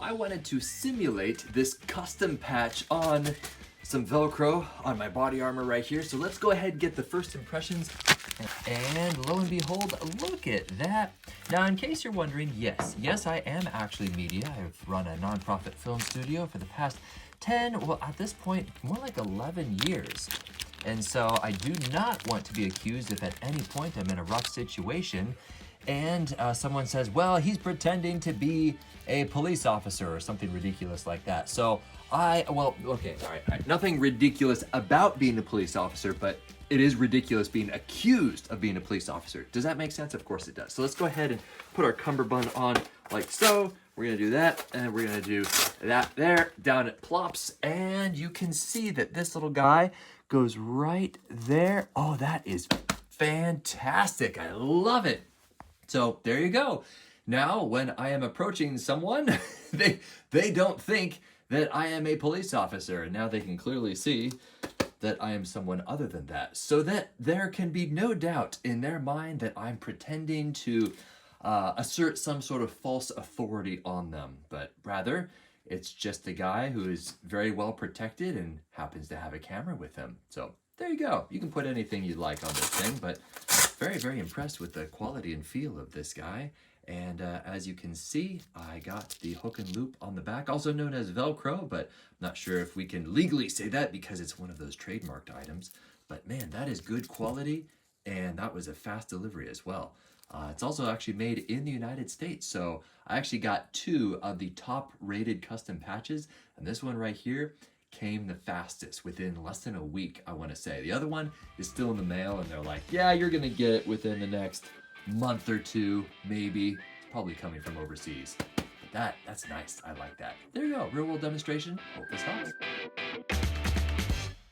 I wanted to simulate this custom patch on some Velcro on my body armor right here. So let's go ahead and get the first impressions. And lo and behold, look at that. Now, in case you're wondering, yes, I am actually media. I've run a nonprofit film studio for the past 10, well, at this point, more like 11 years. And so I do not want to be accused if at any point I'm in a rough situation and someone says, well, he's pretending to be a police officer or something ridiculous like that. So all right. Nothing ridiculous about being a police officer, but it is ridiculous being accused of being a police officer. Does that make sense? Of course it does. So let's go ahead and put our cummerbund on like so. We're gonna do that, and we're gonna do that there, down it plops, and you can see that this little guy goes right there. Oh, that is fantastic. I love it. So there you go. Now, when I am approaching someone, they don't think that I am a police officer. And now they can clearly see that I am someone other than that. So that there can be no doubt in their mind that I'm pretending to assert some sort of false authority on them. But rather, it's just a guy who is very well protected and happens to have a camera with him. So there you go. You can put anything you like on this thing, but very, very impressed with the quality and feel of this guy. And as you can see, I got the hook and loop on the back, also known as Velcro, but I'm not sure if we can legally say that because it's one of those trademarked items. But man, that is good quality, and that was a fast delivery as well. It's also actually made in the United States, so I actually got 2 of the top rated custom patches, and this one right here came the fastest within less than a week, I want to say. The other one is still in the mail, and they're like, yeah, you're gonna get it within the next month or 2, maybe. It's probably coming from overseas. But that's nice. I like that. There you go. Real world demonstration. Hope this helps.